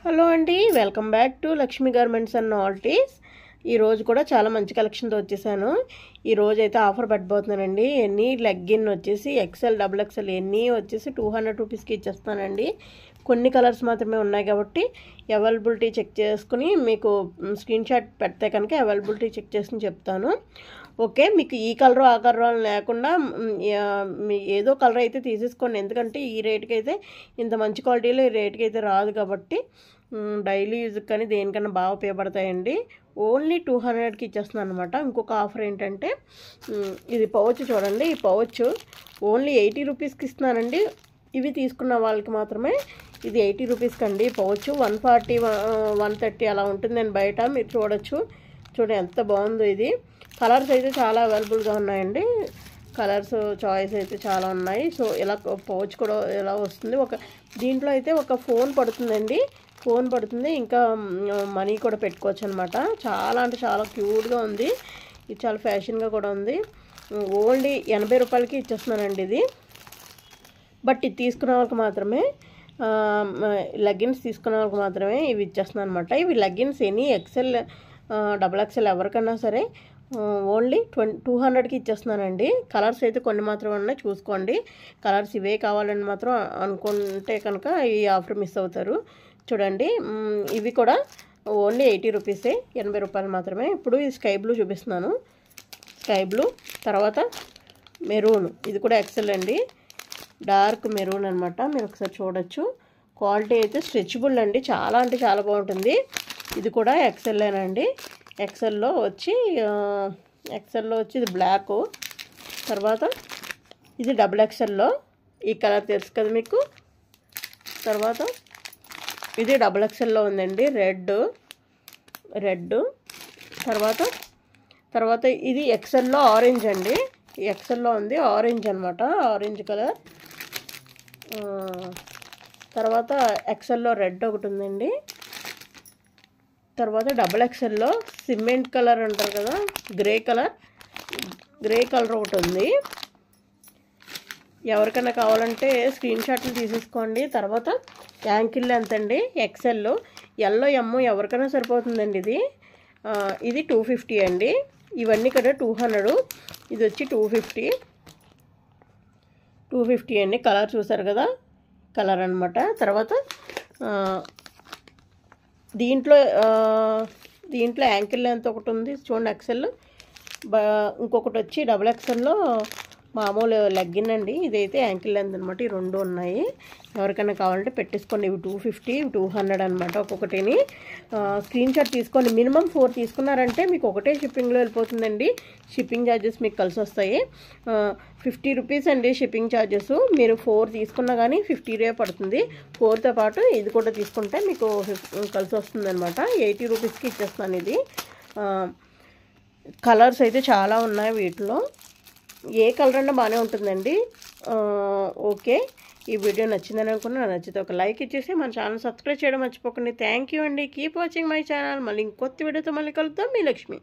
Hello అండి, welcome back to Lakshmi garments and novelties. ఈరోజు కూడా చాలా మంచి కలెక్షన్తో వచ్చేసాను. ఈరోజు అయితే ఆఫర్ పెట్టబోతున్నానండి. ఎన్ని లెగ్గిన్ వచ్చేసి ఎక్సెల్ డబుల్ ఎక్సెల్ ఎన్ని వచ్చేసి 200 రూపీస్కి ఇచ్చేస్తానండి. కొన్ని కలర్స్ మాత్రమే ఉన్నాయి కాబట్టి అవైలబిలిటీ చెక్ చేసుకుని మీకు స్క్రీన్ షాట్ పెడితే కనుక అవైలబిలిటీ చెక్ చేసుకుని చెప్తాను. ఓకే, మీకు ఈ కలర్ ఆ కలర్ లేకుండా ఏదో కలర్ అయితే తీసేసుకోండి. ఎందుకంటే ఈ రేట్కి అయితే ఇంత మంచి క్వాలిటీలో ఈ రేట్కి అయితే రాదు కాబట్టి డైలీ యూజ్కి కానీ దేనికన్నా బాగా ఉపయోగపడతాయండి. ఓన్లీ 200కి ఇచ్చేస్తున్నాను అనమాట. ఇంకొక ఆఫర్ ఏంటంటే ఇది పౌచ్ చూడండి. ఈ పౌచ్ ఓన్లీ 80 రూపీస్కి ఇస్తున్నానండి. ఇవి తీసుకున్న వాళ్ళకి మాత్రమే ఇది 80 రూపీస్కి అండి. పౌచ్ 140 130 అలా ఉంటుందండి బయట. మీరు చూడొచ్చు. చూడండి ఎంత బాగుందో ఇది. కలర్స్ అయితే చాలా అవైలబుల్గా ఉన్నాయండి. కలర్స్ చాయిస్ అయితే చాలా ఉన్నాయి. సో ఇలా పౌచ్ కూడా ఇలా వస్తుంది. దీంట్లో అయితే ఒక ఫోన్ పడుతుందండి. ఫోన్ పడుతుంది, ఇంకా మనీ కూడా పెట్టుకోవచ్చు అనమాట. చాలా అంటే చాలా క్యూట్గా ఉంది. ఇది చాలా ఫ్యాషన్గా కూడా ఉంది. ఓన్లీ 80 రూపాయలకి ఇచ్చేస్తున్నానండి ఇది. బట్ ఇది తీసుకున్న వాళ్ళకి మాత్రమే, లెగ్గిన్స్ తీసుకున్న వాళ్ళకి మాత్రమే ఇవి ఇచ్చేస్తున్నాను అనమాట. ఇవి leggings any XL double XL ఎవరికన్నా సరే ఓన్లీ 200కి ఇచ్చేస్తున్నానండి. కలర్స్ అయితే కొన్ని మాత్రం ఉన్నాయి, చూసుకోండి. కలర్స్ ఇవే కావాలని మాత్రం అనుకుంటే కనుక ఈ ఆఫర్ మిస్ అవుతారు. చూడండి, ఇవి కూడా ఓన్లీ 80 రూపీసే, 80 రూపాయలు మాత్రమే. ఇప్పుడు ఈ స్కై బ్లూ చూపిస్తున్నాను. స్కై బ్లూ తర్వాత మెరూన్, ఇది కూడా ఎక్సెల్ అండి. డార్క్ మెరూన్ అనమాట. మీరు ఒకసారి చూడొచ్చు. క్వాలిటీ అయితే స్ట్రెచబుల్ అండి. చాలా అంటే చాలా బాగుంటుంది. ఇది కూడా ఎక్సెల్లేనండి. ఎక్సెల్లో వచ్చి ఇది బ్లాక్. తర్వాత ఇది డబుల్ ఎక్సెల్లో ఈ కలర్ తెలుసు కదా మీకు. తర్వాత ఇది డబుల్ ఎక్సెల్లో ఉందండి, రెడ్. తర్వాత ఇది ఎక్సెల్లో ఆరెంజ్ అండి. ఈ ఎక్సెల్లో ఉంది ఆరెంజ్ అనమాట, ఆరెంజ్ కలర్. తర్వాత ఎక్సెల్లో రెడ్ ఒకటి ఉందండి. తర్వాత డబుల్ ఎక్సెల్లో సిమెంట్ కలర్ అంటారు కదా, గ్రే కలర్ ఒకటి ఉంది. ఎవరికైనా కావాలంటే స్క్రీన్ షాట్లు తీసేసుకోండి. తర్వాత యాంకిల్ లెంత్ అండి, ఎక్సెల్ ఎల్లో ఎమ్ ఎవరికైనా సరిపోతుందండి. ఇది 250 అండి. ఇవన్నీ కదా 200, ఇది వచ్చి 250 అండి. కలర్ చూసారు కదా, కలర్ అనమాట. తర్వాత దీంట్లో యాంకిల్ లెంత్ ఒకటి ఉంది చూడండి ఎక్సెల్. ఇంకొకటి వచ్చి డబుల్ ఎక్సెల్లో మామూలు లెగ్గిన్ అండి. ఇదైతే యాంకిల్ లెంత్ అనమాట. ఈ రెండు ఉన్నాయి. ఎవరికైనా కావాలంటే పెట్టేసుకోండి. ఇవి 250, 200 అనమాట ఒక్కొక్కటిని. స్క్రీన్ షాట్ తీసుకోండి. మినిమం 4 తీసుకున్నారంటే మీకు ఒకటే షిప్పింగ్లో వెళ్ళిపోతుందండి. షిప్పింగ్ ఛార్జెస్ మీకు కలిసి వస్తాయి. 50 రూపీస్ అండి షిప్పింగ్ ఛార్జెస్. మీరు 4 తీసుకున్నా కానీ 50 రూపాయ పడుతుంది. 4తో పాటు ఇది కూడా తీసుకుంటే మీకు కలిసి వస్తుంది అనమాట. 80 రూపీస్కి ఇచ్చేస్తాను ఇది. కలర్స్ అయితే చాలా ఉన్నాయి వీటిలో. ఏ కలర్ అన్నా బాగానే ఉంటుందండి. ఓకే, ఈ వీడియో నచ్చిందని అనుకున్నా. నచ్చితే ఒక లైక్ ఇచ్చేసి మన ఛానల్ సబ్స్క్రైబ్ చేయడం మర్చిపోకండి. థ్యాంక్ యూ అండి. Keep watching my channel. మళ్ళీ ఇంకొత్త వీడియోతో మళ్ళీ కలుద్దాం. మీ లక్ష్మి.